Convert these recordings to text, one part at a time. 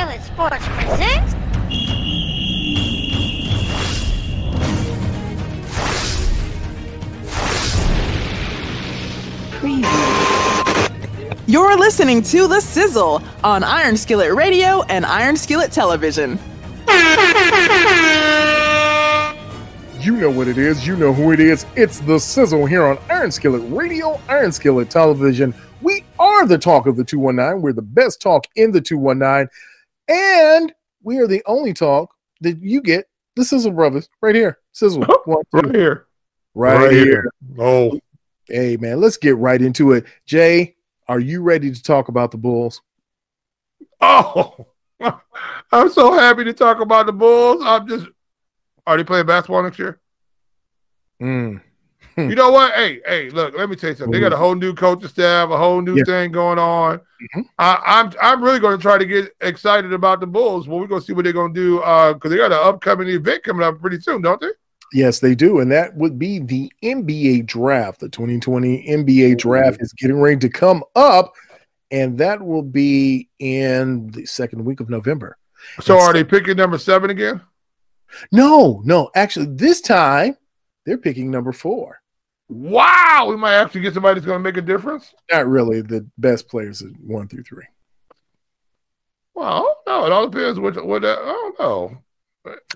Skillet Sports presents. You're listening to The Sizzle on Iron Skillet Radio and Iron Skillet Television. You know what it is. You know who it is. It's The Sizzle here on Iron Skillet Radio, Iron Skillet Television. We are the talk of the 219. We're the best talk in the 219. And we are the only talk that you get, the Sizzle Brothers, right here. Sizzle. Right here. Right here. Oh. Hey, man, let's get right into it. Jay, are you ready to talk about the Bulls? Oh, I'm so happy to talk about the Bulls. Are they playing basketball next year? You know what? Hey, look, let me tell you something. They got a whole new coaching staff, a whole new thing going on. I'm really going to try to get excited about the Bulls. Well, we're going to see what they're going to do because they got an upcoming event coming up pretty soon, don't they? Yes, they do, and that would be the NBA draft. The 2020 NBA draft is getting ready to come up, and that will be in the second week of November. So are they picking number 7 again? No. Actually, this time they're picking number 4. Wow, we might actually get somebody that's going to make a difference. Not really. The best players are 1 through 3. Well, no, it all depends what I don't know.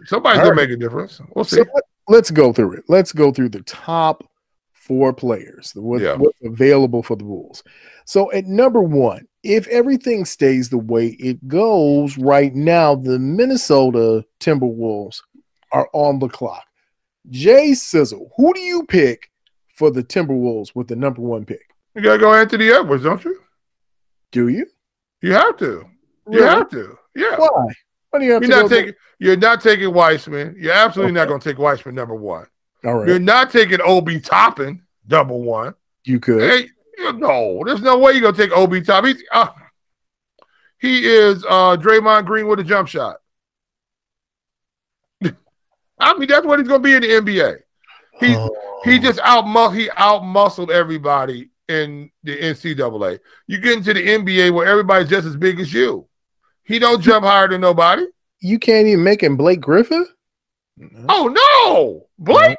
Somebody's going to make a difference. We'll see. So let's go through it. Let's go through the top 4 players, what's available for the Bulls. So at number 1, if everything stays the way it goes right now, the Minnesota Timberwolves are on the clock. Jay Sizzle, who do you pick for the Timberwolves with the number 1 pick? You got to go Anthony Edwards, don't you? Do you? You have to. Really? You have to. Yeah. Why? Why do you have You're not taking Wiseman. You're absolutely not going to take Wiseman number 1. All right. You're not taking Obi Toppin number 1. You could. Hey, no, there's no way you're going to take Obi Toppin. He is Draymond Green with a jump shot. I mean, that's what he's going to be in the NBA. He just out-muscled everybody in the NCAA. You get into the NBA where everybody's just as big as you. He don't jump higher than nobody. You can't even make him Blake Griffin? No. Oh, no. Blake?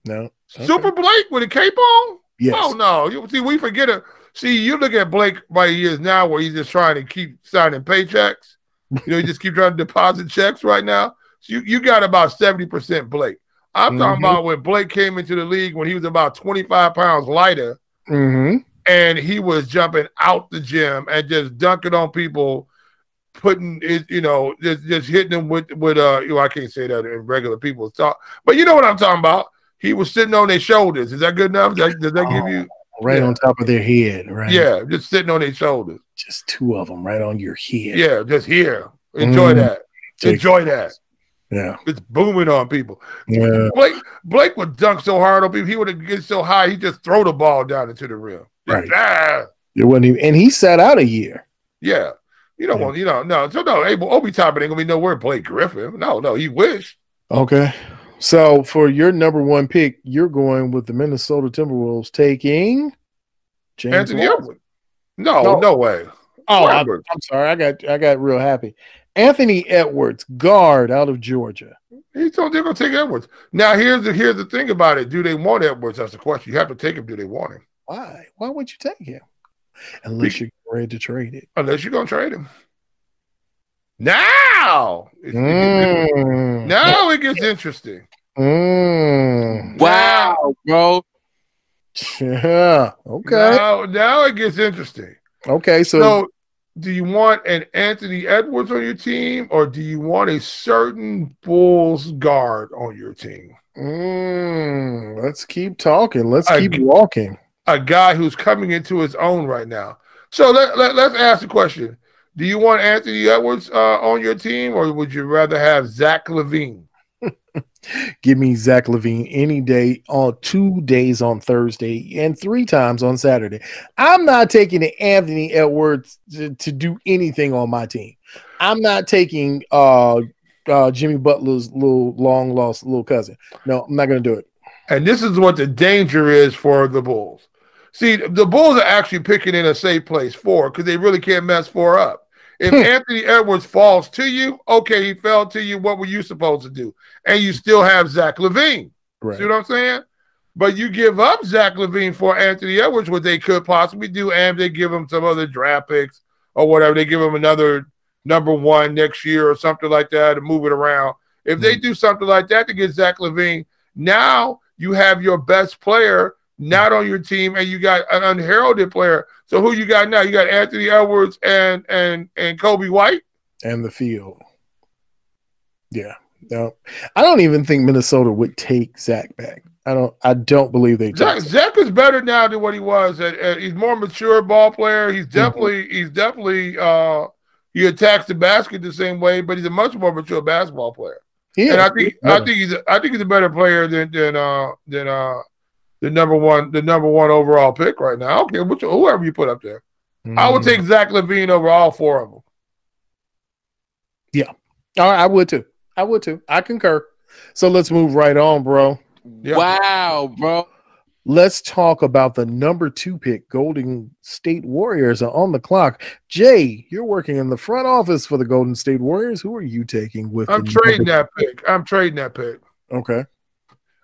No. Okay. Super Blake with a cape on? Yes. Oh, no. We forget it. See, you look at Blake right he is now where he's just trying to keep signing paychecks. He just keep trying to deposit checks right now. So you got about 70% Blake. I'm talking about when Blake came into the league when he was about 25 pounds lighter, and he was jumping out the gym and just dunking on people, putting it, just hitting them with I can't say that in regular people's talk, but you know what I'm talking about. He was sitting on their shoulders. Is that good enough? Does that give you on top of their head? Right. Yeah, just sitting on their shoulders. Just 2 of them right on your head. Yeah, just here. Enjoy that. Enjoy that. Yeah, it's booming on people. Yeah. Blake would dunk so hard on people. He would get so high, he just throw the ball down into the rim. Right. It wasn't even, and he sat out a year. Yeah. No. So no, Obi Toppin ain't gonna be nowhere Blake Griffin. No, you wish. Okay. So for your number 1 pick, you're going with the Minnesota Timberwolves taking James Anthony Edwards. No way. Oh, I'm sorry. I got real happy. Anthony Edwards, guard out of Georgia. They're gonna take Edwards. Now here's the thing about it. Do they want Edwards? That's the question. You have to take him. Do they want him? Why? Why would you take him? Unless you're ready to trade it. Unless you're gonna trade him. Now it gets interesting. Wow, bro. Yeah. Okay. Now it gets interesting. Okay, so do you want an Anthony Edwards on your team, or do you want a certain Bulls guard on your team? Let's keep talking. Let's keep walking. A guy who's coming into his own right now. So let's ask the question. Do you want Anthony Edwards on your team, or would you rather have Zach LaVine? Give me Zach LaVine any day, on 2 days on Thursday and 3 times on Saturday. I'm not taking Anthony Edwards to do anything on my team. I'm not taking Jimmy Butler's long lost little cousin. No, I'm not going to do it. And this is what the danger is for the Bulls. See, the Bulls are actually picking in a safe place 4 because they really can't mess 4 up. If Anthony Edwards falls to you, okay, he fell to you. What were you supposed to do? And you still have Zach LaVine. Right. See what I'm saying? But you give up Zach LaVine for Anthony Edwards, what they could possibly do, and they give him some other draft picks or whatever. They give him another number 1 next year or something like that to move it around. If they do something like that to get Zach LaVine, now you have your best player not on your team, and you got an unheralded player. So who you got now? You got Anthony Edwards and Kobe White? And the field. Yeah. No, I don't even think Minnesota would take Zach back. I don't believe they take Zach is better now than what he was. He's more mature ball player. He's definitely he attacks the basket the same way, but he's a much more mature basketball player. Yeah, and I think he's a better player than the number one overall pick right now. Okay, whoever you put up there. I would take Zach LaVine over all 4 of them. Yeah. All right, I would too. I concur. So let's move right on, bro. Yeah. Wow, bro. Let's talk about the number 2 pick. Golden State Warriors are on the clock. Jay, you're working in the front office for the Golden State Warriors. Who are you taking with? I'm trading that pick. Okay.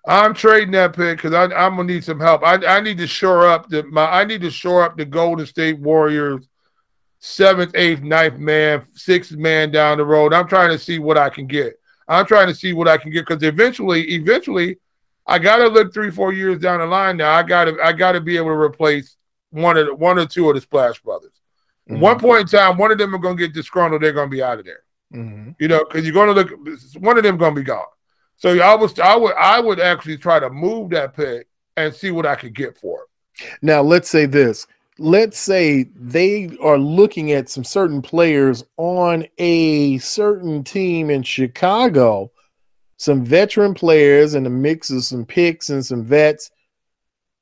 I'm trading that pick because I'm gonna need some help. I need to shore up the Golden State Warriors 7th, 8th, 9th man, 6th man down the road. I'm trying to see what I can get. Because eventually, I gotta look 3-4 years down the line. Now I gotta be able to replace one or two of the Splash Brothers. Mm-hmm. One point in time, one of them are gonna get disgruntled. They're gonna be out of there. Mm-hmm. Because you're gonna look. One of them gonna be gone. So I would actually try to move that pick and see what I could get for it. Now let's say this. Let's say they are looking at some certain players on a certain team in Chicago, some veteran players and a mix of some picks and some vets.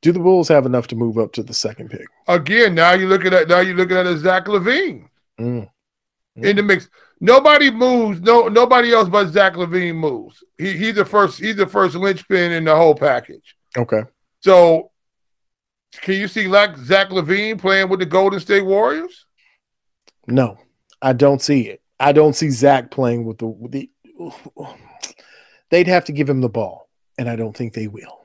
Do the Bulls have enough to move up to the 2nd pick? Again, now you're looking at a Zach LaVine in the mix. Nobody moves. Nobody else but Zach LaVine moves. He's the first linchpin in the whole package. Okay. So can you see like Zach LaVine playing with the Golden State Warriors? No, I don't see it. I don't see Zach playing with the they'd have to give him the ball, and I don't think they will.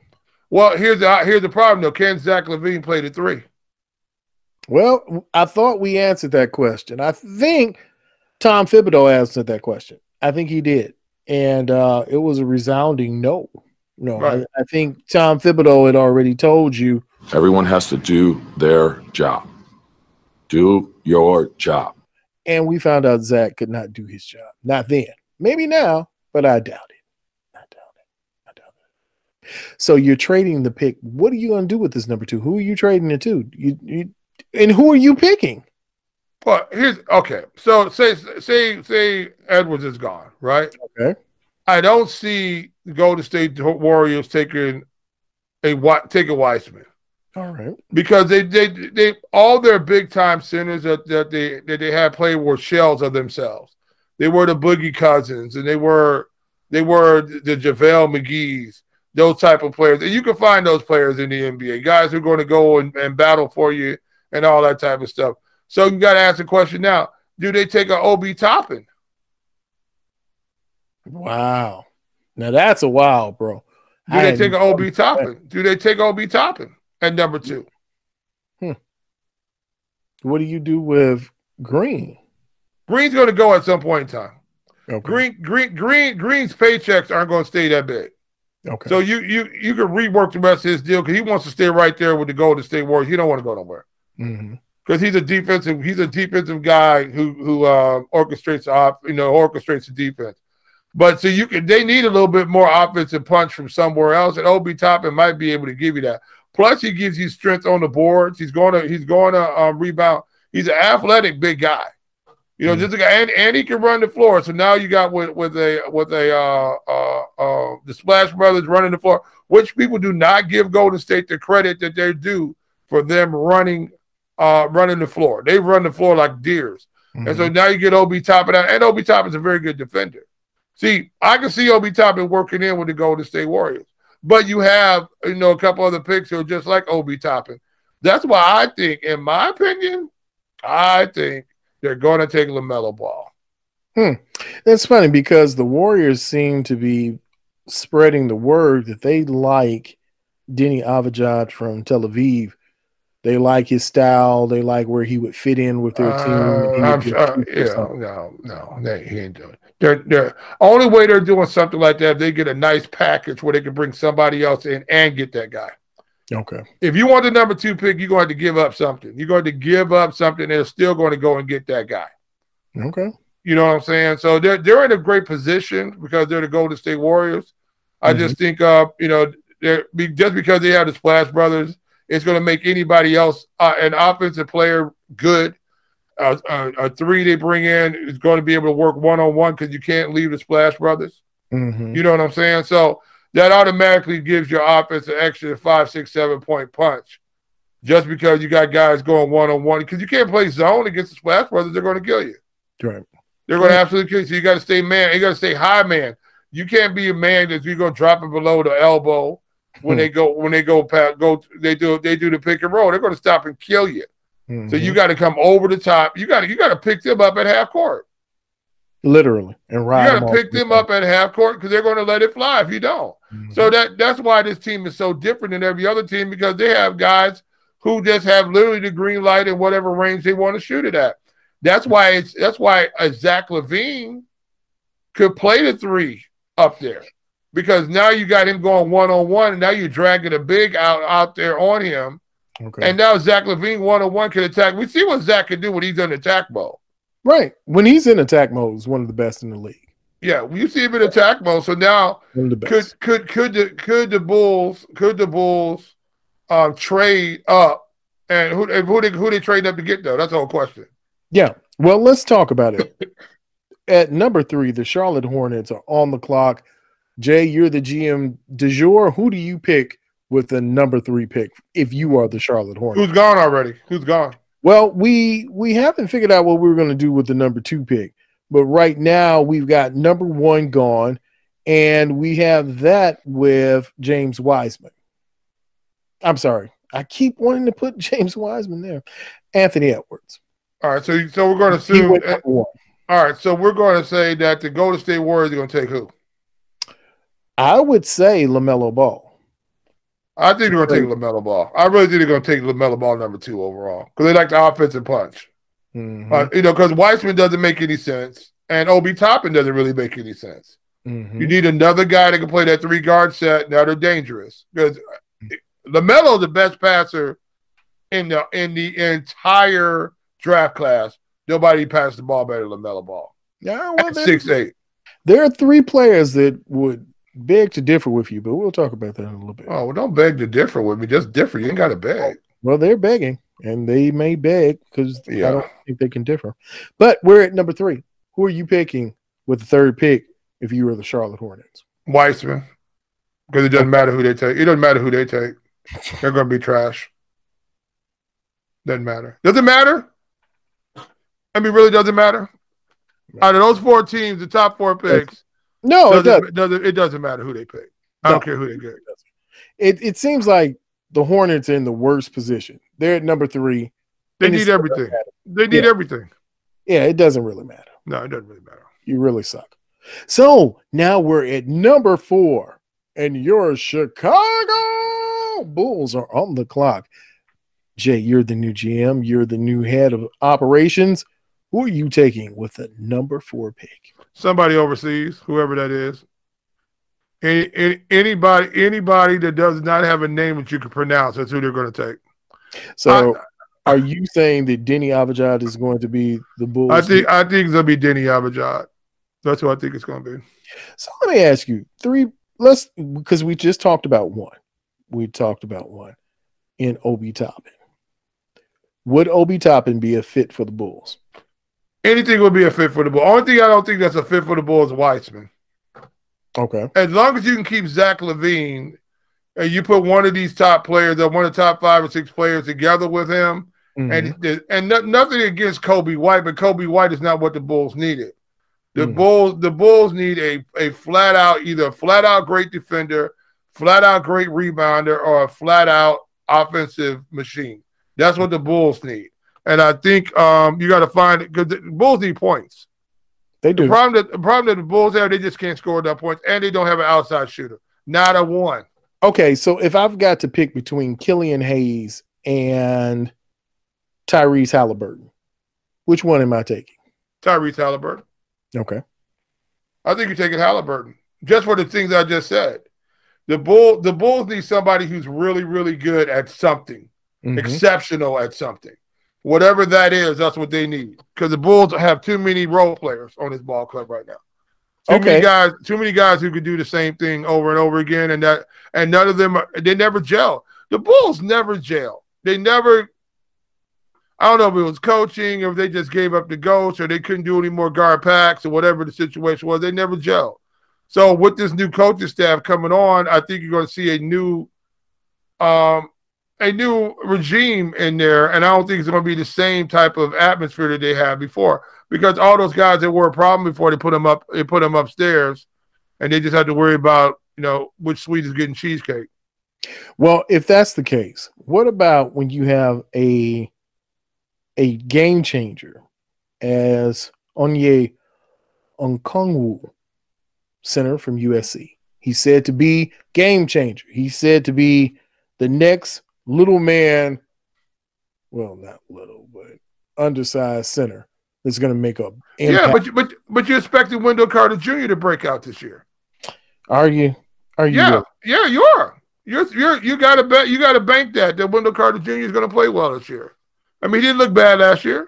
Well, here's the problem, though. Can Zach LaVine play the 3? Well, I thought we answered that question. I think Tom Thibodeau answered that question. I think he did, and it was a resounding no. No, right. I think Tom Thibodeau had already told you. Everyone has to do their job. Do your job. And we found out Zach could not do his job. Not then. Maybe now, but I doubt it. So you're trading the pick. What are you going to do with this number 2? Who are you trading it to? And who are you picking? Well, okay. So say Edwards is gone, right? Okay. I don't see the Golden State Warriors taking a Wiseman. All right. Because they all their big time centers that they had played were shells of themselves. They were the Boogie Cousins, and they were the JaVale McGee's, those type of players. And you can find those players in the NBA, guys who are going to go and battle for you and all that type of stuff. So you got to ask the question now: do they take an Obi Toppin? Wow. Now that's a wow, bro. Do they take an Obi Toppin? Do they take Obi Toppin at number 2? What do you do with Green? Green's going to go at some point in time. Okay. Green's paychecks aren't going to stay that big. Okay. So you can rework the rest of his deal because he wants to stay right there with the Golden State Warriors. He don't want to go nowhere. Mm-hmm. Because he's a defensive guy who orchestrates the defense. But so they need a little bit more offensive punch from somewhere else, and Obi Toppin might be able to give you that. Plus, he gives you strength on the boards. He's going to rebound. He's an athletic big guy, just a guy, and he can run the floor. So now you got with the Splash Brothers running the floor, which people do not give Golden State the credit that they're due for them running the floor. They run the floor like deers. Mm-hmm. And so now you get Obi Toppin out, and Obi Toppin's a very good defender. See, I can see Obi Toppin working in with the Golden State Warriors. But you have, a couple other picks who are just like Obi Toppin. That's why I think, in my opinion, they're going to take LaMelo Ball. That's funny because the Warriors seem to be spreading the word that they like Denny Avdija from Tel Aviv. They like his style. They like where he would fit in with their team. I'm sure. No, he ain't doing it. They're only way they're doing something like that, they get a nice package where they can bring somebody else in and get that guy. Okay. If you want the number 2 pick, you're going to have to give up something. You're going to give up something. They're still going to go and get that guy. Okay. You know what I'm saying? So they're in a great position because they're the Golden State Warriors. I just think, just because they have the Splash Brothers, it's going to make anybody else, an offensive player, good. A 3 they bring in is going to be able to work one-on-one because you can't leave the Splash Brothers. Mm-hmm. You know what I'm saying? So that automatically gives your offense an extra 5, 6, 7 point punch just because you got guys going one-on-one. Because you can't play zone against the Splash Brothers. They're going to kill you. Right. They're going to absolutely kill you. So you got to stay man. You got to stay high man. You can't be a man that you're going to drop it below the elbow when they do the pick and roll. They're going to stop and kill you. So you got to come over the top. You got to pick them up at half court. Literally. And you got to pick them up at half court because they're going to let it fly if you don't. So that's why this team is so different than every other team, because they have guys who just have literally the green light in whatever range they want to shoot it at. That's why Zach LaVine could play the 3 up there, because now you got him going one-on-one, and now you're dragging a big out there on him. Okay. And now Zach LaVine one-on-one can attack. We see what Zach can do when he's in attack mode. Right. When he's in attack mode, he's one of the best in the league. Yeah, you see him in attack mode. So now could the Bulls trade up, and who they trade up to get though? That's the whole question. Yeah. Well, let's talk about it. At number 3, the Charlotte Hornets are on the clock. Jay, you're the GM du jour. Who do you pick with the number 3 pick if you are the Charlotte Hornets? Who's gone already? Who's gone? Well, we haven't figured out what we were going to do with the number 2 pick. But right now we've got number 1 gone, and we have that with James Wiseman. I'm sorry. I keep wanting to put James Wiseman there. Anthony Edwards. All right, so we're going to assume. All right, so we're going to say that the Golden State Warriors are going to take who? I would say LaMelo Ball. I think they're going to take LaMelo Ball. I really think they're going to take LaMelo Ball number 2 overall because they like the offensive punch. Because Wiseman doesn't make any sense, and Obi Toppin doesn't really make any sense. You need another guy that can play that 3-guard set. Now they're dangerous because LaMelo is the best passer in the entire draft class. Nobody passed the ball better than LaMelo Ball. Yeah, well, 6'8". There are 3 players that would beg to differ with you, but we'll talk about that in a little bit. Oh, well, don't beg to differ with me. Just differ. You ain't got to beg. Well, they're begging, and they may beg because I don't think they can differ. But we're at number 3. Who are you picking with the 3rd pick if you were the Charlotte Hornets? Wiseman, because it doesn't matter who they take. It doesn't matter who they take. They're going to be trash. Doesn't matter. Does it matter? I mean, really doesn't matter? Out of those 4 teams, the top 4 picks, it doesn't matter who they pick. I don't care who they get. It seems like the Hornets are in the worst position. They're at number 3. They need everything. They need everything. Yeah, it doesn't really matter. No, it doesn't really matter. You really suck. So now we're at number 4, and your Chicago Bulls are on the clock. Jay, you're the new GM. You're the new head of operations. Who are you taking with the number 4 pick? Somebody overseas, whoever that is. Anybody that does not have a name that you can pronounce, that's who they're going to take. So are you saying that Denny Avdija is going to be the Bulls? I think it's going to be Denny Avdija. That's who I think it's going to be. So let me ask you, because we just talked about one. We talked about one in Obi Toppin. Would Obi Toppin be a fit for the Bulls? Anything would be a fit for the Bulls. Only thing I don't think that's a fit for the Bulls is Wiseman. Okay. As long as you can keep Zach LaVine and you put one of these top players or one of the top 5 or 6 players together with him, and nothing against Kobe White, but Kobe White is not what the Bulls needed. The Bulls need a flat out great defender, flat out great rebounder, or a flat out offensive machine. That's what the Bulls need. And I think you got to find it because the Bulls need points. They do. The problem that the Bulls have, they just can't score enough points, and they don't have an outside shooter. Not a one. Okay, so if I've got to pick between Killian Hayes and Tyrese Halliburton, which one am I taking? Tyrese Halliburton. Okay. I think you're taking Halliburton just for the things I just said. The Bulls need somebody who's really, really good at something, exceptional at something. Whatever that is, that's what they need. Because the Bulls have too many role players on this ball club right now. Too many guys who could do the same thing over and over again, and none of them they never gel. The Bulls never gel. They never. I don't know if it was coaching or if they just gave up the ghost or they couldn't do any more guard packs or whatever the situation was. They never gel. So with this new coaching staff coming on, I think you're going to see a new regime in there, and I don't think it's going to be the same type of atmosphere that they had before. Because all those guys that were a problem before, they put them upstairs, and they just had to worry about, which suite is getting cheesecake. Well, if that's the case, what about when you have a game changer as Onye Okongwu, center from USC? He's said to be game changer. He's said to be the next little man, well, not little, but undersized center that's going to make up. Yeah, but you're expecting Wendell Carter Jr. to break out this year. Are you? Yeah, you are. You got to bet. You got to bank that Wendell Carter Jr. is going to play well this year. I mean, he didn't look bad last year.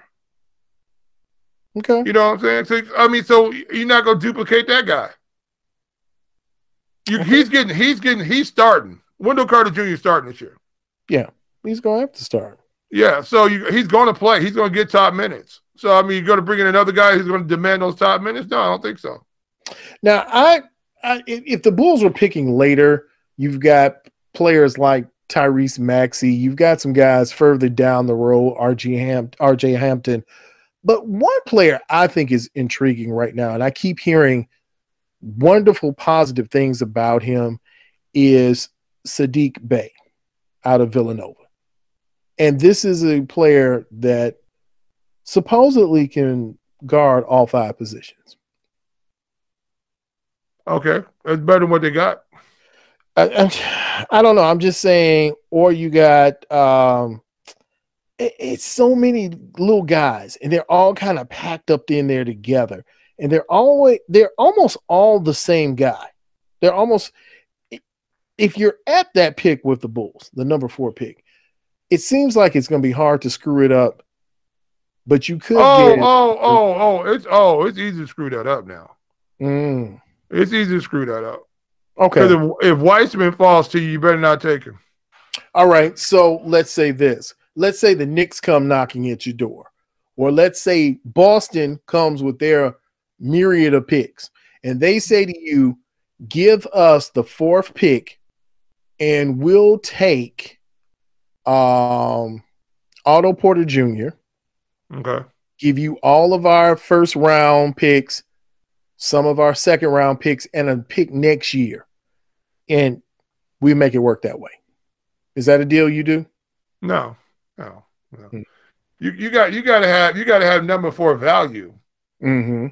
Okay, you know what I'm saying? So you're not going to duplicate that guy. He's starting. Wendell Carter Jr. is starting this year. Yeah, he's going to have to start. Yeah, so he's going to play. He's going to get top minutes. So, I mean, you're going to bring in another guy who's going to demand those top minutes? No, I don't think so. Now, if the Bulls were picking later, you've got players like Tyrese Maxey. You've got some guys further down the road, RJ Hampton. But one player I think is intriguing right now, and I keep hearing wonderful, positive things about him, is Saddiq Bey out of Villanova. And this is a player that supposedly can guard all 5 positions. Okay. That's better than what they got. I don't know. I'm just saying, or you got it's so many little guys, and they're all kind of packed up in there together. And they're almost all the same guy. They're almost, if you're at that pick with the Bulls, the number 4 pick, it seems like it's going to be hard to screw it up, but you could it's easy to screw that up now. It's easy to screw that up. Okay. Because if Wiseman falls to you, you better not take him. All right. So let's say this. Let's say the Knicks come knocking at your door, or let's say Boston comes with their myriad of picks, and they say to you, give us the 4th pick, and we'll take Otto Porter Jr. Okay. Give you all of our 1st round picks, some of our 2nd round picks, and a pick next year. And we make it work that way. Is that a deal you do? No. You got to have number 4 value. Mm-hmm.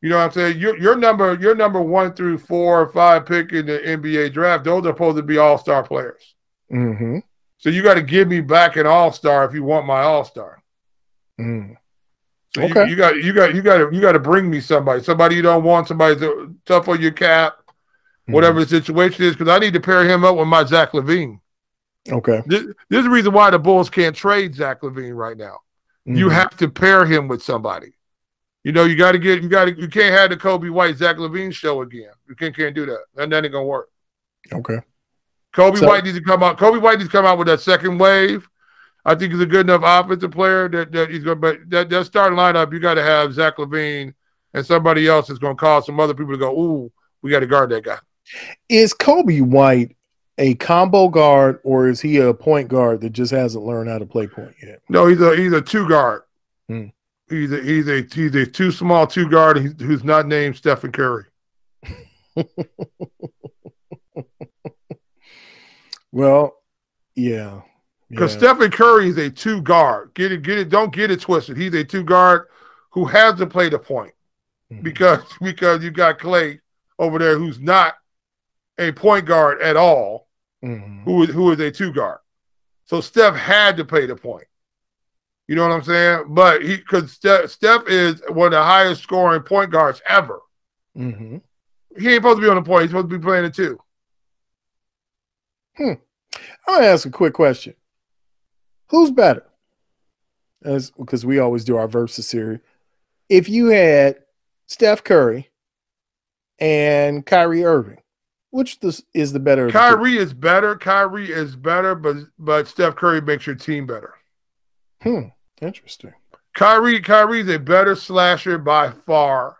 You know what I'm saying? Your number 1 through 4 or 5 pick in the NBA draft, those are supposed to be all-star players. Mm-hmm. So you got to give me back an all-star if you want my all-star. Mm. So okay. you got to bring me somebody you don't want, somebody that's tough on your cap, whatever the situation is, because I need to pair him up with my Zach LaVine. Okay. This is the reason why the Bulls can't trade Zach LaVine right now. You have to pair him with somebody. You can't have the Kobe White Zach LaVine show again. You can't do that. That ain't gonna work. Okay. Kobe White needs to come out. Kobe White needs to come out with that second wave. I think he's a good enough offensive player that he's going. But that starting lineup, you got to have Zach LaVine and somebody else that's going to cause some other people to go, "Ooh, we got to guard that guy." Is Kobe White a combo guard, or is he a point guard that just hasn't learned how to play point yet? No, he's a 2 guard. He's a 2 small 2 guard who's not named Stephen Curry. Well, yeah. Because Stephen Curry is a 2 guard. Get it. Don't get it twisted. He's a 2 guard who has to play the point because you got Clay over there who's not a point guard at all, who is a 2 guard. So Steph had to play the point. You know what I'm saying? But because Steph is one of the highest scoring point guards ever. He ain't supposed to be on the point. He's supposed to be playing the 2. I'm gonna ask a quick question. Who's better? Because we always do our versus series. If you had Steph Curry and Kyrie Irving, which is the better? Kyrie is better. Kyrie is better, but Steph Curry makes your team better. Interesting. Kyrie's a better slasher by far.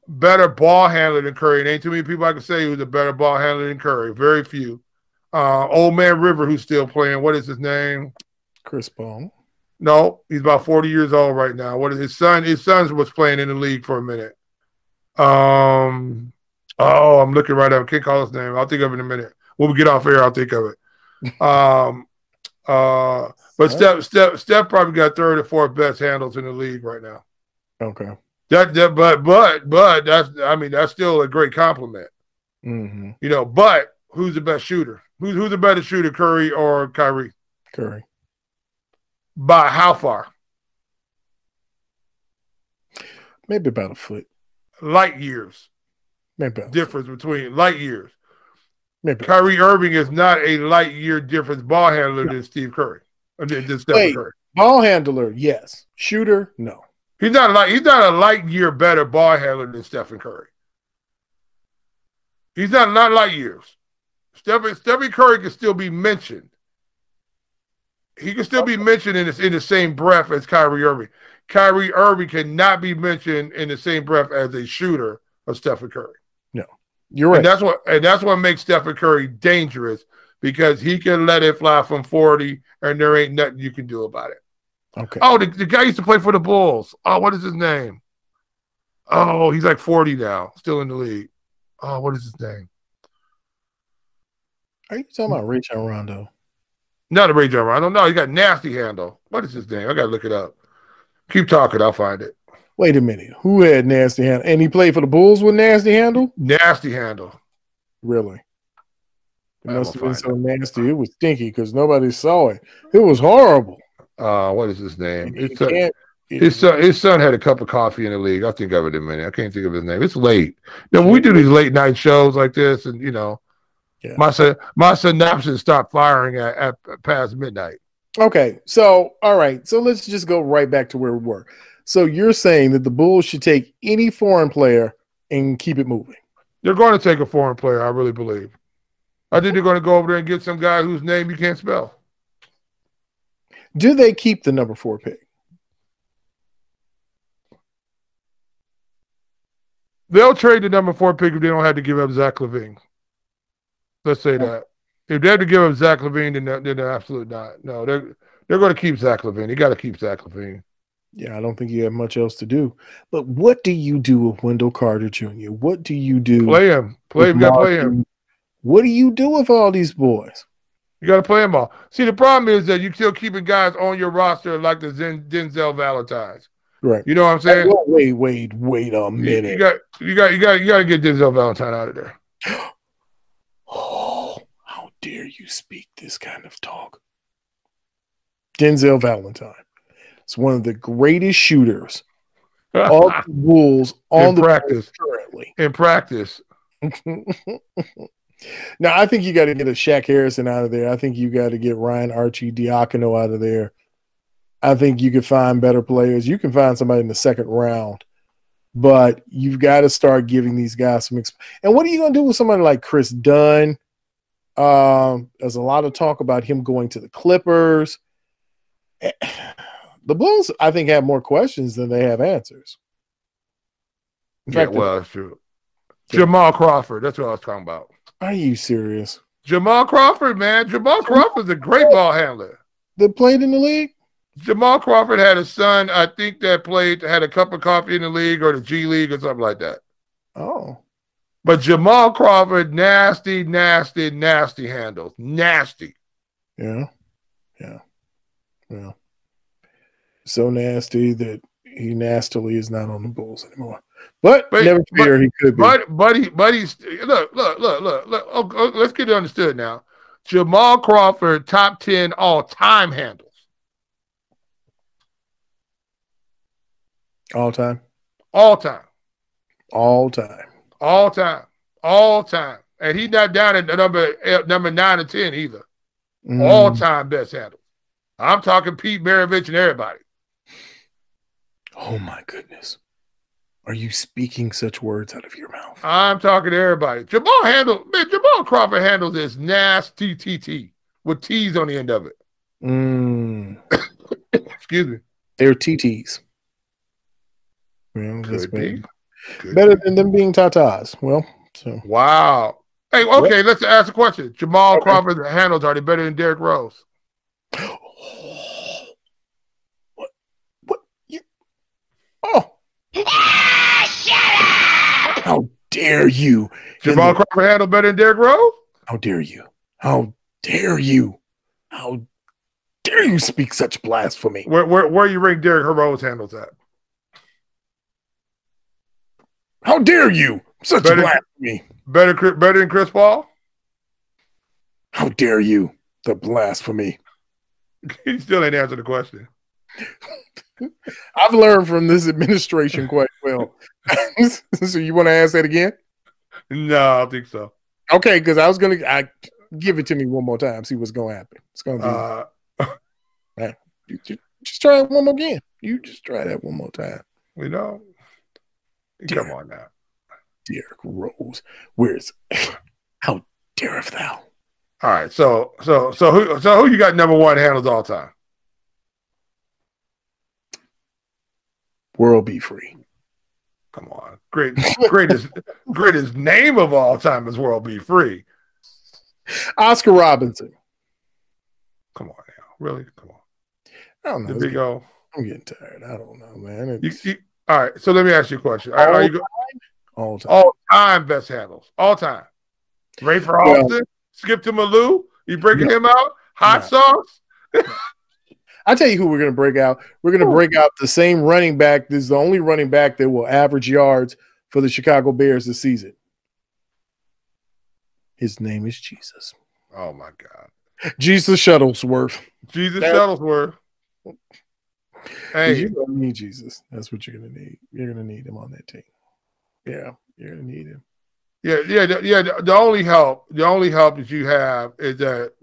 Better ball handler than Curry. There ain't too many people I can say who's a better ball handler than Curry. Very few. Old man River, who's still playing. What is his name? Chris Paul. No, he's about 40 years old right now. What is his son? His son was playing in the league for a minute. I'm looking right up. Can't call his name. I'll think of it in a minute. When we get off air, I'll think of it. But Steph probably got 3rd or 4th best handles in the league right now. Okay. But that's still a great compliment. You know, but who's the best shooter? Who's the better shooter, Curry or Kyrie? Curry. By how far? Maybe about a foot. Light years. Maybe difference between light years. Maybe. Kyrie Irving is not a light year difference ball handler than Steve Curry. Than Stephen Curry. Ball handler, yes. Shooter, no. He's not a light year better ball handler than Stephen Curry. He's not light years. Stephen Curry can still be mentioned. He can still be mentioned in the same breath as Kyrie Irving. Kyrie Irving cannot be mentioned in the same breath as a shooter of Stephen Curry. No, you're right. And that's what makes Stephen Curry dangerous, because he can let it fly from 40, and there ain't nothing you can do about it. Okay. Oh, the guy used to play for the Bulls. Oh, what is his name? Oh, he's like 40 now, still in the league. Oh, what is his name? Are you talking about Rajon Rondo? Not a Rajon Rondo. No, he got nasty handle. What is his name? I got to look it up. Keep talking. I'll find it. Wait a minute. Who had nasty handle? And he played for the Bulls with nasty handle? Nasty handle. Really? It must have been so nasty. It was stinky because nobody saw it. It was horrible. What is his name? His son had a cup of coffee in the league. I'll think of it in a minute. I can't think of his name. It's late. You know, when we do these late night shows like this, and you know, my synapses stop firing at past midnight. Okay, so all right, so let's just go right back to where we were. So you're saying that the Bulls should take any foreign player and keep it moving? They're going to take a foreign player, I really believe. I think they're going to go over there and get some guy whose name you can't spell. Do they keep the number 4 pick? They'll trade the number 4 pick if they don't have to give up Zach LaVine. Let's say that. If they have to give up Zach LaVine, then they're absolutely not. No, they're going to keep Zach LaVine. You got to keep Zach LaVine. Yeah, I don't think you have much else to do. But what do you do with Wendell Carter Jr.? What do you do? Play him. You got to play him. What do you do with all these boys? You got to play them all. See, the problem is that you're still keeping guys on your roster like the Denzel Valentines. Right. You know what I'm saying? Wait a minute. You got to get Denzel Valentine out of there. Oh, how dare you speak this kind of talk? Denzel Valentine. It's one of the greatest shooters of the Bulls on the practice currently. In practice. Now, I think you got to get a Shaq Harrison out of there. I think you got to get Ryan Archie-Diacono out of there. I think you could find better players. You can find somebody in the second round, but you've got to start giving these guys some and what are you going to do with somebody like Chris Dunn? There's a lot of talk about him going to the Clippers. The Bulls, I think, have more questions than they have answers. That's true. Jamal Crawford, that's what I was talking about. Are you serious? Jamal Crawford, man. Jamal Crawford's a great ball handler. That played in the league? Jamal Crawford had a son, I think, that had a cup of coffee in the league or the G League or something like that. Oh. But Jamal Crawford, nasty handles. Nasty. Yeah. Yeah. Well, so nasty that he nastily is not on the Bulls anymore. But never fear, he could be. Buddy's look. Oh, let's get it understood now. Jamal Crawford, top 10 all-time handles. All time. All time. All time. All time. All time. And he's not down at number 9 or 10 either. All time best handles. I'm talking Pete Maravich and everybody. Oh my goodness. Are you speaking such words out of your mouth? I'm talking to everybody. Jamal Crawford handles this nasty TT with T's on the end of it. Excuse me. They're TTs. Well, Could be. Better than them being tatas. Well, so. Wow. Hey, okay, let's ask a question. Jamal Crawford's handles, are they better than Derrick Rose? What? Oh. Shut up! How dare you? Jamal Crawford handle better than Derrick Rose? How dare you? How dare you? How dare you speak such blasphemy? Where you rank Derrick Rose handles at? How dare you? Such blasphemy. Better than Chris Paul? How dare you? The blasphemy. He still ain't answered the question. I've learned from this administration quite well. So you want to ask that again? No, I don't think so. Okay, because I was going to give it to me one more time, see what's going to happen. It's going to be just try it one more again. You just try that one more time. We know. Come on now. Derrick Rose. Where's how dareth thou? All right, so who you got number 1 handles all time? World be free. Come on. Greatest name of all time is World Be Free. Oscar Robinson. Come on now. Really? Come on. I don't know. The big O. I'm getting tired. I don't know, man. All right, so let me ask you a question. All time. All time best handles. All time. Ray for Austin? Skip to Malou? You breaking him out? Hot sauce? I tell you who we're going to break out. We're going to break out the same running back. This is the only running back that will average yards for the Chicago Bears this season. His name is Jesus. Oh, my God. Jesus Shuttlesworth. Shuttlesworth. Hey. You're going to need Jesus. That's what you're going to need. You're going to need him on that team. Yeah, you're going to need him. Yeah. The only help that you have is that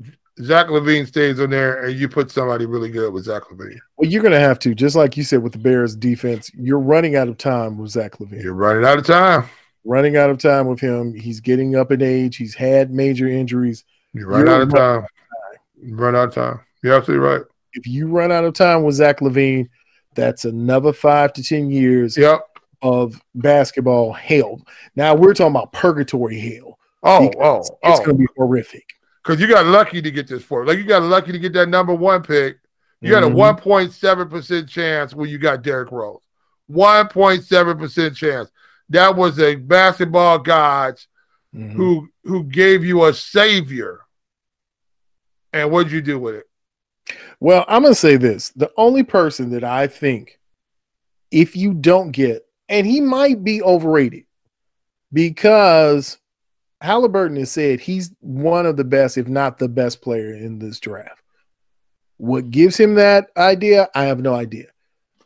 Zach LaVine stays on there and you put somebody really good with Zach LaVine. Well, you're going to have to, just like you said with the Bears defense, you're running out of time with Zach LaVine. You're running out of time. Running out of time with him. He's getting up in age. He's had major injuries. You run out of time. You run out of time. You're absolutely right. If you run out of time with Zach LaVine, that's another 5 to 10 years of basketball hell. Now we're talking about purgatory hell. It's going to be horrific. Because you got lucky to get this for. Like you got lucky to get that number 1 pick. You had a 1.7% chance when you got Derrick Rose. 1.7% chance. That was a basketball gods who gave you a savior. And what did you do with it? Well, I'm going to say this. The only person that I think if you don't get, and he might be overrated because Halliburton has said he's one of the best, if not the best player in this draft. What gives him that idea, I have no idea.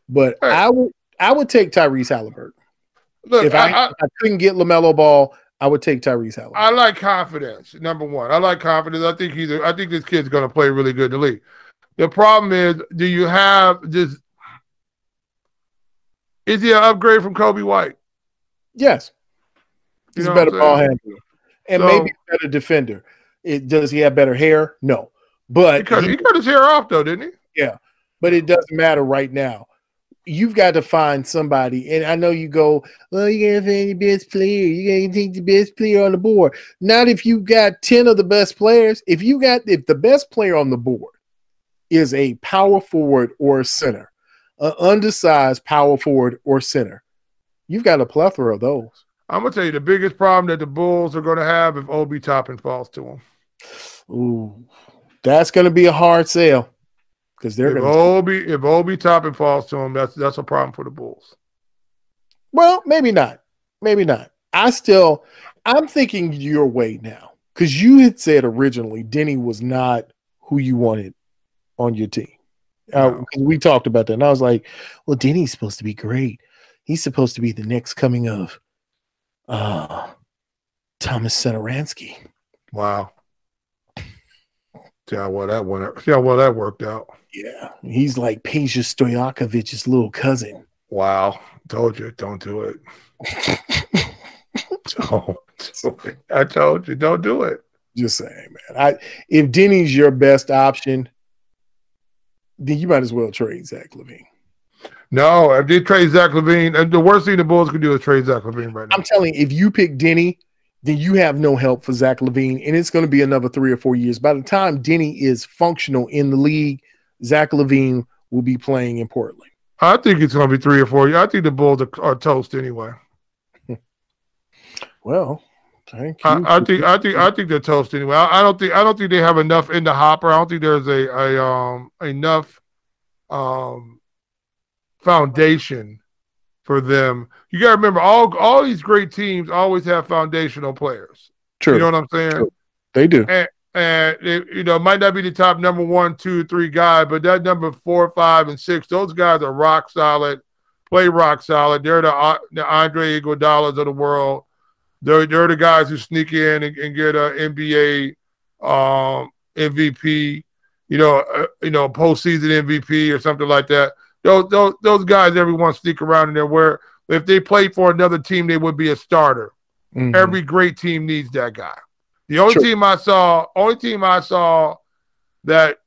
But I would take Tyrese Halliburton. Look, if I couldn't get LaMelo Ball, I would take Tyrese Halliburton. I like confidence, number 1. I like confidence. I think this kid's going to play really good in the league. The problem is, do you have this? Is he an upgrade from Kobe White? Yes. He's a better ball handler. And maybe a better defender. Does he have better hair? No. But he cut his hair off, though, didn't he? Yeah. But it doesn't matter right now. You've got to find somebody. And I know you go, well, you got to find the best player. You got to take the best player on the board. Not if you got 10 of the best players. If the best player on the board is a power forward or a center, an undersized power forward or center, you've got a plethora of those. I'm going to tell you the biggest problem that the Bulls are going to have if Obi Toppin falls to them. Ooh, that's going to be a hard sell. because they're if Obi Toppin falls to him, that's a problem for the Bulls. Well, maybe not. Maybe not. I'm thinking your way now, because you had said originally Denny was not who you wanted on your team. No. We talked about that, and I was like, well, Denny's supposed to be great. He's supposed to be the next coming of Thomas Satoransky. Wow. See how well that worked out. Yeah. He's like Peja Stojakovic's little cousin. Wow. Told you, don't do it. I told you, don't do it. Just saying, man. If Denny's your best option, then you might as well trade Zach LaVine. No, if they trade Zach LaVine, the worst thing the Bulls could do is trade Zach LaVine right now. I'm telling you, if you pick Denny, then you have no help for Zach LaVine, and it's going to be another 3 or 4 years. By the time Denny is functional in the league, Zach LaVine will be playing in Portland. I think it's going to be 3 or 4 years. I think the Bulls are toast anyway. Well, thank you. I think they're toast anyway. I don't think they have enough in the hopper. I don't think there's enough foundation for them. You got to remember, all these great teams always have foundational players. True. You know what I'm saying? True. They do. And it might not be the top number 1, 2, 3 guy, but that number 4, 5, and 6, those guys are rock solid, play rock solid. They're the Andre Iguodala's of the world. They're the guys who sneak in and get an NBA MVP, postseason MVP or something like that. Those guys, everyone sneak around in there. Where if they played for another team, they would be a starter. Mm-hmm. Every great team needs that guy. The only team I saw that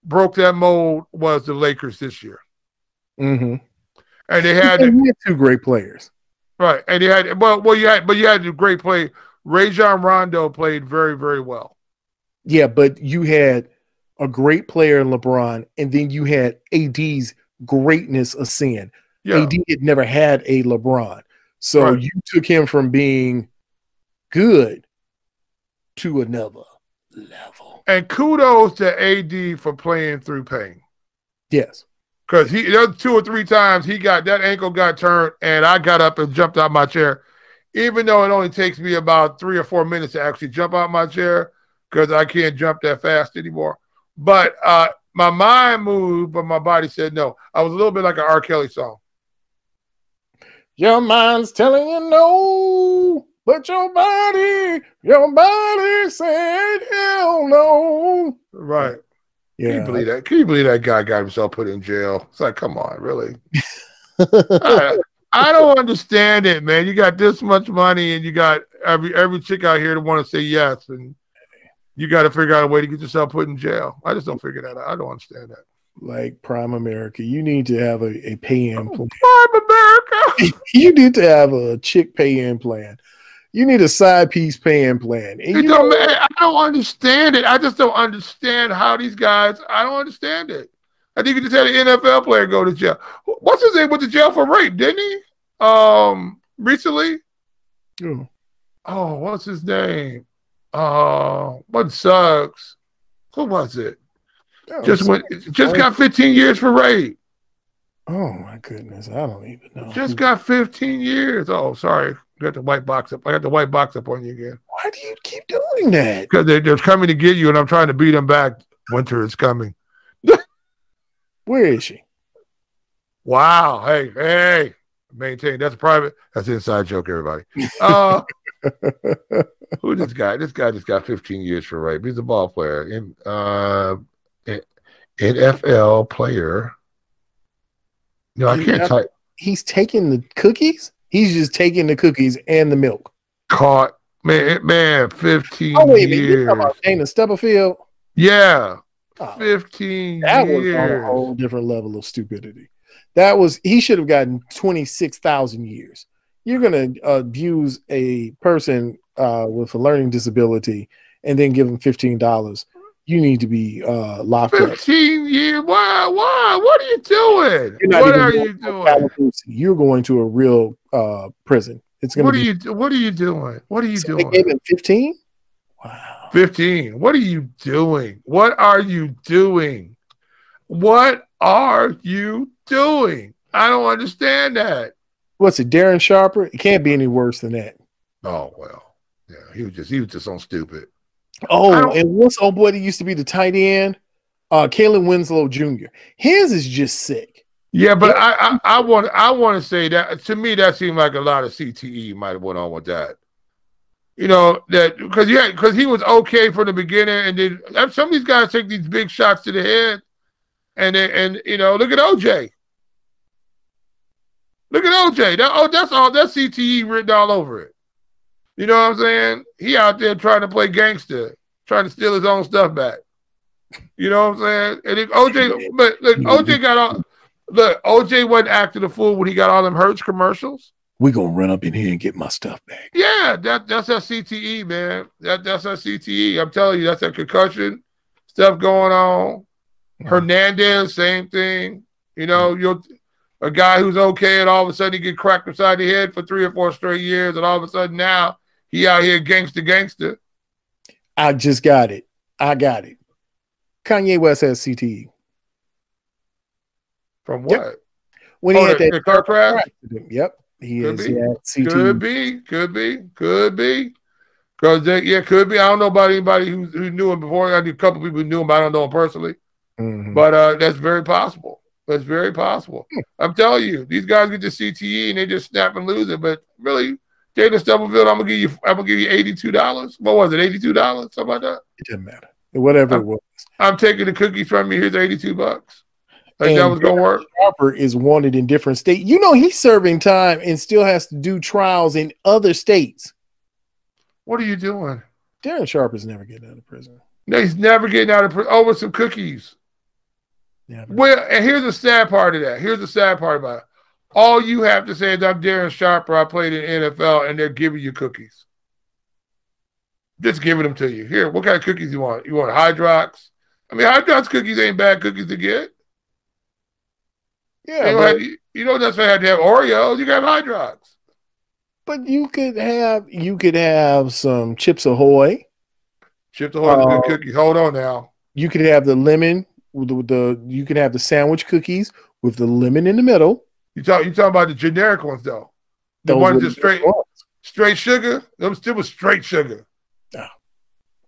broke that mold was the Lakers this year. Mm-hmm. And they had 2 great players. Right. And you had you had a great play. Rajon Rondo played very, very well. Yeah, but you had a great player in LeBron, and then you had AD's greatness ascend. Yeah. AD had never had a LeBron. So you took him from being good to another level. And kudos to AD for playing through pain. Yes. Because there was 2 or 3 times that ankle got turned, and I got up and jumped out my chair, even though it only takes me about 3 or 4 minutes to actually jump out my chair because I can't jump that fast anymore. But my mind moved, but my body said no. I was a little bit like an R. Kelly song. Your mind's telling you no, but your body said hell no. Right. Yeah. Can you believe that? Can you believe that guy got himself put in jail? It's like, come on, really? I don't understand it, man. You got this much money, and you got every chick out here to want to say yes, and you got to figure out a way to get yourself put in jail. I just don't figure that out. I don't understand that. Like Prime America, you need to have a pay-in plan. Prime America. You need to have a chick pay-in plan. You need a side piece pay-in plan. And I don't understand it. I just don't understand how these guys. I don't understand it. I think you just had an NFL player go to jail. What's his name? Went to jail for rape, didn't he? Recently. Oh, what's his name? What sucks? Who was it? Just got 15 years for rape. Oh my goodness, I don't even know. Just got 15 years. Oh, sorry. I got the white box up. I got the white box up on you again. Why do you keep doing that? Because they're coming to get you, and I'm trying to beat them back. Winter is coming. Where is she? Wow. Hey. Maintain. That's private. That's an inside joke, everybody. Who's this guy? This guy just got 15 years for rape. He's a ball player. NFL player. No, I can't type. He's taking the cookies? He's just taking the cookies and the milk. Caught. Man, 15 Oh, wait a minute. years. You're talking about Dana Stubblefield? Yeah. 15 that years. Was on a whole different level of stupidity. He should have gotten 26,000 years. You're going to abuse a person with a learning disability and then give them $15. You need to be locked 15 up. 15 years? Why? What are you doing? What are you doing? You're going to a real prison. It's going to be. What are you doing? What are you doing? They gave him 15? Wow. 15. What are you doing? What are you doing? What are you doing? I don't understand that. What's it, Darren Sharper? It can't be any worse than that. Oh well, yeah. He was just on stupid. Oh, and what's old boy that used to be the tight end? Kalen Winslow Jr. His is just sick. Yeah, but I want to say that to me that seemed like a lot of CTE might have went on with that. You know that because he was okay from the beginning, and then some of these guys take these big shots to the head, and look at OJ. Look at OJ. That's CTE written all over it. You know what I'm saying? He out there trying to play gangster, trying to steal his own stuff back. You know what I'm saying? And if OJ, but look, OJ got all. Look, OJ wasn't acting a fool when he got all them Hertz commercials. We gonna run up in here and get my stuff back. Yeah, that's that CTE, man. That's that CTE. I'm telling you, that's that concussion stuff going on. Hernandez, same thing. You know, a guy who's okay, and all of a sudden he get cracked upside the head for 3 or 4 straight years, and all of a sudden now he out here gangster. I just got it. I got it. Kanye West has CTE. From what? Yep. When he had that car crash? Yep. He had CTE. Could be. Because could be. I don't know about anybody who knew him before. I knew a couple people who knew him, but I don't know him personally. Mm-hmm. But that's very possible. That's very possible. I'm telling you, these guys get the CTE and they just snap and lose it. But really, Jaden Stubblefield, I'm gonna give you $82. What was it? $82? Something like that. It doesn't matter. Whatever it was. I'm taking the cookies from you. Here's $82. Like that was gonna work. Sharper is wanted in different states. You know he's serving time and still has to do trials in other states. What are you doing? Darren Sharper's never getting out of prison. No, he's never getting out of prison over some cookies. Never. Well, and here's the sad part of that. Here's the sad part about it. All you have to say is I'm Darren Sharper. I played in NFL, and they're giving you cookies. Just giving them to you. Here, what kind of cookies you want? You want Hydrox? I mean, Hydrox cookies ain't bad cookies to get. Yeah, you don't necessarily have to have Oreos. You can have Hydrox. But you could have some Chips Ahoy. Chips Ahoy is good cookies. Hold on now. You could have the lemon you can have the sandwich cookies with the lemon in the middle. You talking about the generic ones though. The ones that straight sugar. Them still was straight sugar. Yeah.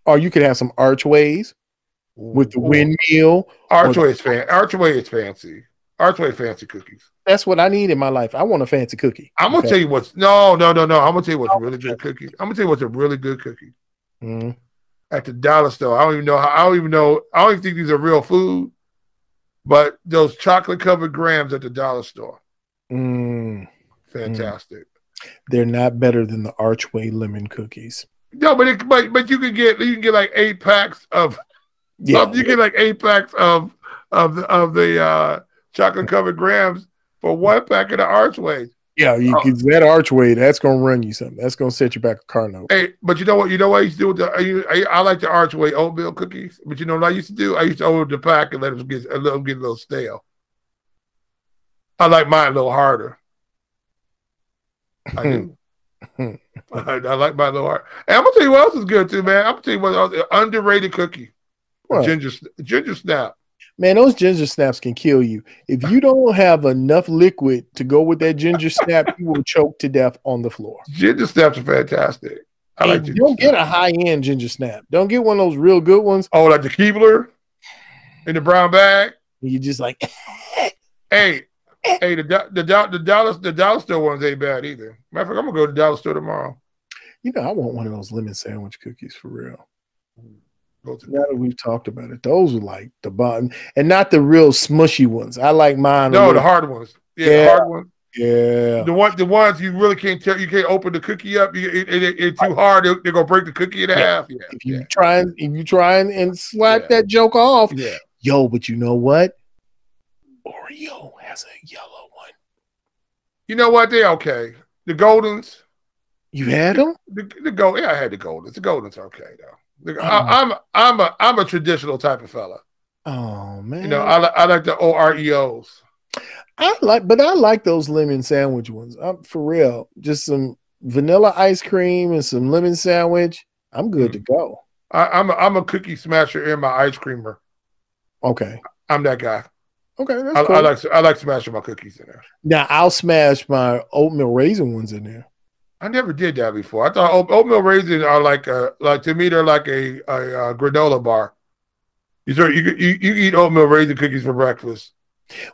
Or you could have some Archways with the windmill. Archway is fancy. Archway fancy cookies. That's what I need in my life. I want a fancy cookie. I'm gonna tell you what's no. I'm gonna tell you what's really good cookies. I'm gonna tell you what's a really good cookie. Mm-hmm. At the dollar store. I don't even think these are real food, but those chocolate covered grams at the dollar store. Fantastic. They're not better than the Archway lemon cookies. No, but you can get like 8 packs of you get like 8 packs of the chocolate covered grams for 1 pack of the Archways. Yeah, that Archway, that's gonna run you something. That's gonna set you back a car note. Hey, but you know what? I used to do with I like the Archway oatmeal cookies. But you know what I used to do? I used to order the pack and let them get a little stale. I like mine a little harder. I do. I like mine a little harder. And I'm gonna tell you what else is good too, man. I'm gonna tell you what else, underrated cookie. What? Ginger snap. Man, those ginger snaps can kill you. If you don't have enough liquid to go with that ginger snap, you will choke to death on the floor. Ginger snaps are fantastic. I like ginger Don't get a high-end ginger snap. Don't get one of those real good ones. Oh, like the Keebler in the brown bag. You just like, hey, the dollar store ones ain't bad either. Matter of fact, I'm gonna go to the dollar store tomorrow. You know, I want one of those lemon sandwich cookies for real. Now that we've talked about it, those are like the bottom, and not the real smushy ones. I like mine. No, the hard ones. Yeah, the hard ones. Yeah, the ones you really can't tell. You can't open the cookie up. It's too hard. They're gonna break the cookie in half. Yeah. If you try and slap that joke off, but you know what? Oreo has a yellow one. You know what? They're okay. The Goldens. You had them? The gold. Yeah, I had the Goldens. The Goldens are okay though. I'm a traditional type of fella. Oh man, you know I like the Oreos. I like those lemon sandwich ones. For real, just some vanilla ice cream and some lemon sandwich. I'm good to go. I'm a cookie smasher and my ice creamer. Okay, I'm that guy. Okay, that's cool. I like smashing my cookies in there. Now I'll smash my oatmeal raisin ones in there. I never did that before. I thought oatmeal raisins are like to me they're like a granola bar. You eat oatmeal raisin cookies for breakfast.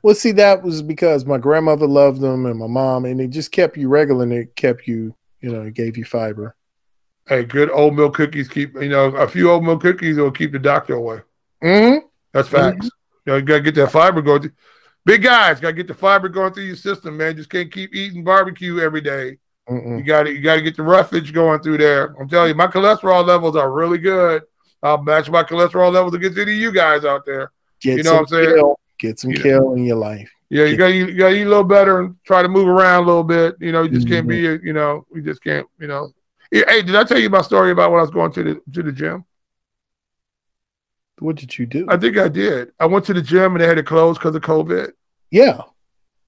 Well, see, that was because my grandmother loved them and my mom, and it just kept you regular, and it kept you, it gave you fiber. Hey, good oatmeal cookies keep, a few oatmeal cookies will keep the doctor away. Mm-hmm. That's facts. Mm-hmm. You got to get that fiber going. Big guys got to get the fiber going through your system, man. Just can't keep eating barbecue every day. Mm-mm. You got to get the roughage going through there. I'm telling you, my cholesterol levels are really good. I'll match my cholesterol levels against any of you guys out there. What I'm saying? Get some kale in your life. Yeah, you got to eat a little better and try to move around a little bit. You just can't be, we just can't, Hey, did I tell you my story about when I was going to the gym? What did you do? I think I did. I went to the gym and they had it closed because of COVID. Yeah.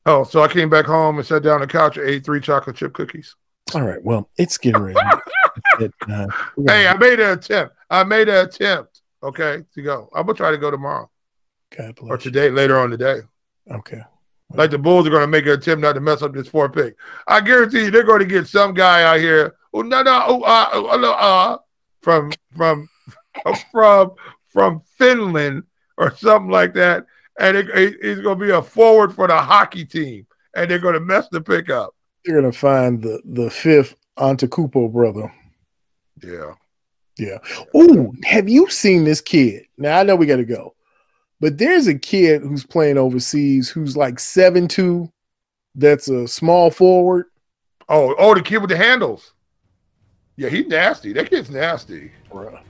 Oh, so I came back home and sat down on the couch and ate 3 chocolate chip cookies. All right. Well, it's getting ready. Hey, I made an attempt. Okay, to go. I'm gonna try to go tomorrow. God bless or today, later on today. Okay. Like the Bulls are going to make an attempt not to mess up this 4 pick. I guarantee you, they're going to get some guy out here. From Finland or something like that, and he's going to be a forward for the hockey team, and they're going to mess the pick up. They're going to find the 5th Antetokounmpo brother. Yeah. Yeah. Ooh, have you seen this kid? Now I know we got to go. But there's a kid who's playing overseas who's like 7'2", that's a small forward. Oh, the kid with the handles. Yeah, he's nasty. That kid's nasty. Bruh.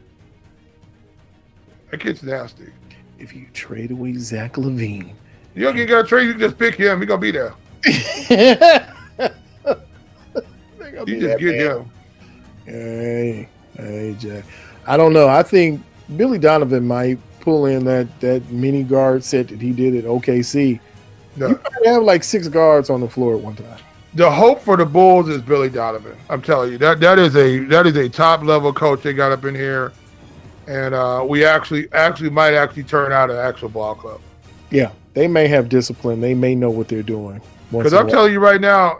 That kid's nasty. If you trade away Zach LaVine. You don't got to trade, you can just pick him. He's going to be there. You just get him. Hey, Jack. I don't know. I think Billy Donovan might pull in that mini guard set that he did at OKC. No. You might have like 6 guards on the floor at one time. The hope for the Bulls is Billy Donovan. I'm telling you, that is a top level coach they got up in here, and we actually might turn out an actual ball club. Yeah, they may have discipline. They may know what they're doing. Because I'm telling you right now,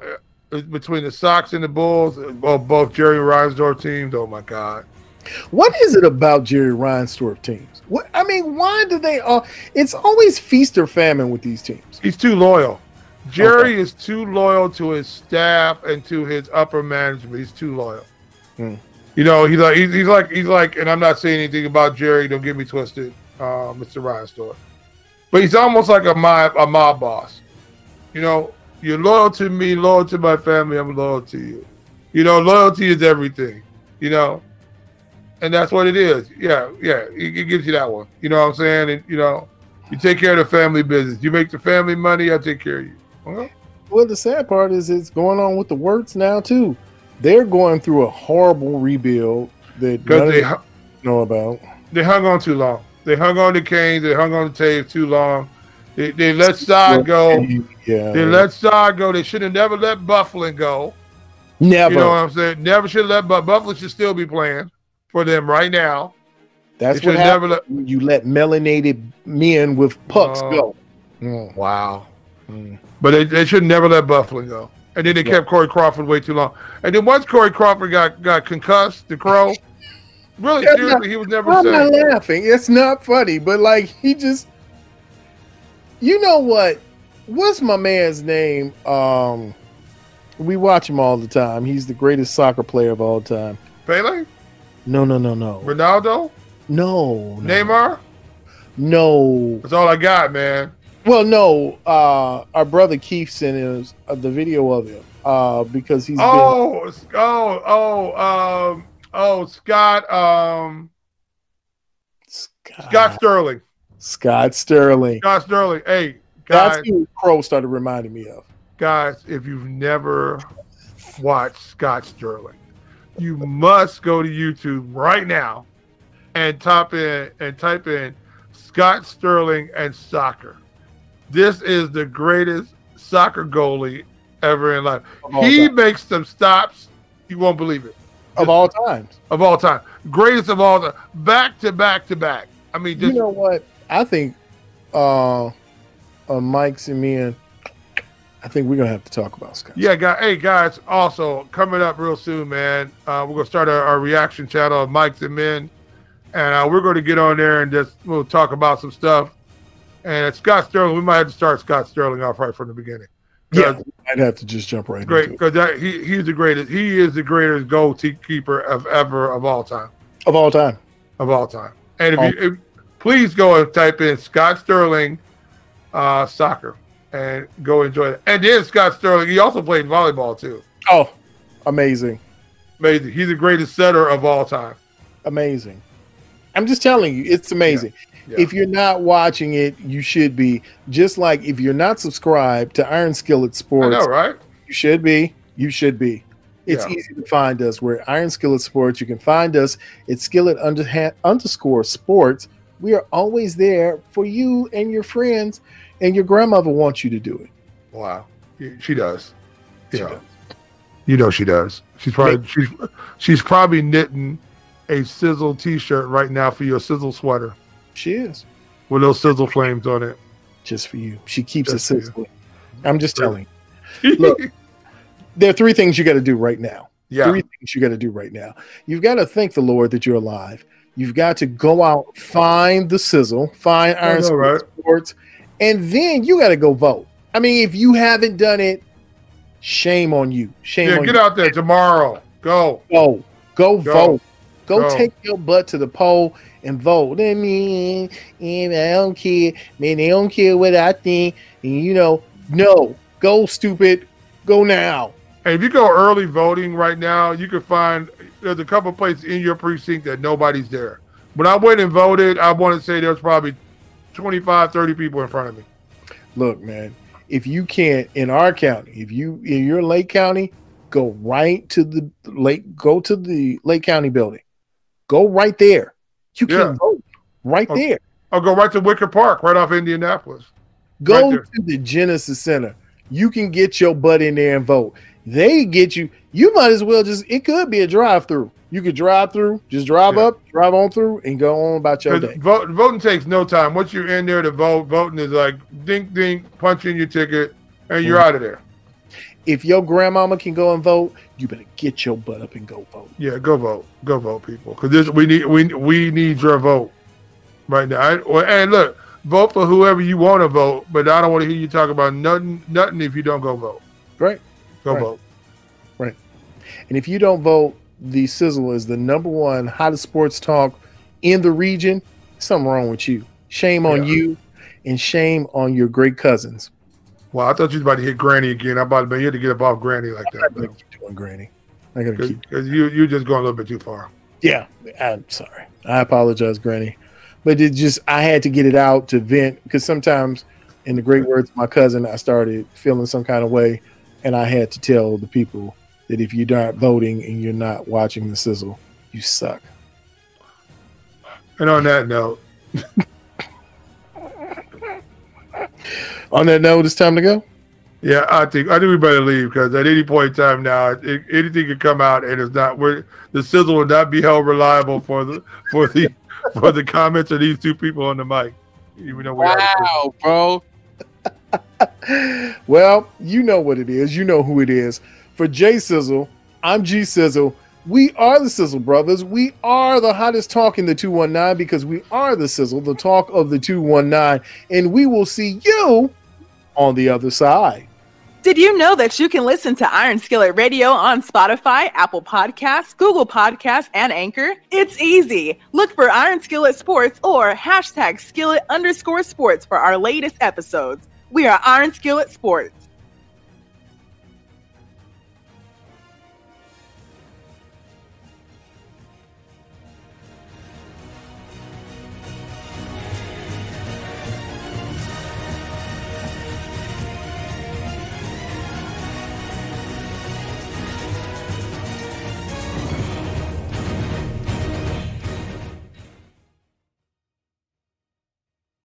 between the Sox and the Bulls, both Jerry Reinsdorf teams, oh my God. What is it about Jerry Reinsdorf teams? Why do they it's always feast or famine with these teams. He's too loyal. Jerry is too loyal to his staff and to his upper management. He's too loyal. He's like, and I'm not saying anything about Jerry, don't get me twisted, Mr. Reinsdorf. But he's almost like a mob boss. You're loyal to me, loyal to my family, I'm loyal to you. Loyalty is everything, And that's what it is. Yeah. It gives you that one. You know what I'm saying? And, you take care of the family business. You make the family money, I take care of you. Okay? Well, the sad part is it's going on with the Wirtz now, too. They're going through a horrible rebuild that none of them know about. They hung on too long. They hung on to Kane. They hung on to Taves too long. They let Sod go. Yeah. They let Sod go. They should have never let Bufflin go. Never. You know what I'm saying? Never should have let Bufflin should still be playing for them right now. That's what happens when you let melanated men with pucks go. Wow. But they should never let Bufflin go. And then they kept Corey Crawford way too long. And then once Corey Crawford got concussed, the Crow, really seriously, he was never safe. I'm not laughing. It's not funny, but like he just, you know what? What's my man's name? We watch him all the time. He's the greatest soccer player of all time. Pele? No. Ronaldo? No. Neymar? No. That's all I got, man. Well, no. Our brother Keith sent us the video of him because he's Scott Sterling. Scott Sterling. Hey, guys. That's who Crow started reminding me of. Guys, if you've never watched Scott Sterling, you must go to YouTube right now and type in Scott Sterling and soccer. This is the greatest soccer goalie ever in life. He makes some stops. You won't believe it. Of all times. Of all time. Greatest of all time. Back to back to back. You know what? I think on Mike's and Men, I think we're gonna have to talk about Scott. Yeah, guys. Also coming up real soon, man. We're gonna start our reaction channel of Mike's and Men, and we're going to get on there and we'll talk about some stuff. And it's Scott Sterling. We might have to start Scott Sterling off right from the beginning. Yeah, I'd have to just jump right great, into it. Because he's the greatest. He is the greatest goalkeeper of all time. Of all time. And if please go and type in Scott Sterling soccer and go enjoy it. And then Scott Sterling, he also played volleyball too. Oh, amazing. He's the greatest setter of all time. Amazing. I'm just telling you, it's amazing. Yeah. If you're not watching it, you should be. Just like if you're not subscribed to Iron Skillet Sports, I know, right? You should be. It's easy to find us. We're Iron Skillet Sports. You can find us at Skillet_sports. We are always there for you and your friends, and your grandmother wants you to do it. Wow, she does. Yeah, you know she does. She's probably knitting a SIZZLE T-shirt right now for your SIZZLE sweater. She is. With those SIZZLE flames on it. Just for you. She keeps it sizzling. I'm just telling you. Look, there are 3 things you got to do right now. Yeah. 3 things you got to do right now. You've got to thank the Lord that you're alive. You've got to go out, find the SIZZLE, find Iron Sports, and then you got to go vote. I mean, if you haven't done it, shame on you. Get out there tomorrow. Go vote. Go take your butt to the poll and vote. I mean, I don't care. Man, they don't care what I think. And no. Go, stupid. Go now. Hey, if you go early voting right now, you can find there's a couple places in your precinct that nobody's there. When I went and voted, I want to say there's probably 25, 30 people in front of me. Look, man, if you can't, in our county, if you're in Lake County, go right to the Lake County building. Go right there. You can vote right there. I'll go right to Wicker Park, right off Indianapolis. Go to the Genesis Center. You can get your butt in there and vote. They get you. You might as well it could be a drive-through. You could drive through, just drive up, drive on through, and go on about your day. Voting takes no time. Once you're in there to vote, voting is like dink, dink, punch in your ticket, and you're out of there. If your grandmama can go and vote, you better get your butt up and go vote. Yeah, go vote, people. Because we need your vote right now. And look, vote for whoever you want to vote, but I don't want to hear you talk about nothing if you don't go vote. Right. Go vote. Right. And if you don't vote, the SIZZLE is the #1 hottest sports talk in the region. Something wrong with you. Shame on you, and shame on your great cousins. Well, I thought you was about to hit Granny again. I'm about to you had to get up off Granny like that. I'm gonna keep doing Granny. I gotta keep because you're just going a little bit too far. Yeah, I'm sorry. I apologize, Granny, but I had to get it out to vent because sometimes, in the great words of my cousin, I started feeling some kind of way, and I had to tell the people that if you're not voting and you're not watching the SIZZLE, you suck. And on that note. On that note, it's time to go. Yeah, I think we better leave because at any point in time now, anything could come out, and it's not the SIZZLE will not be held reliable for the comments of these 2 people on the mic. Even though bro. Well, you know what it is. You know who it is. For J SIZZLE, I'm G SIZZLE. We are the SIZZLE brothers. We are the hottest talk in the 219 because we are the SIZZLE, the talk of the 219, and we will see you on the other side. Did you know that you can listen to Iron Skillet Radio on Spotify, Apple Podcasts, Google Podcasts, and Anchor? It's easy. Look for Iron Skillet Sports or #Skillet_sports for our latest episodes. We are Iron Skillet Sports.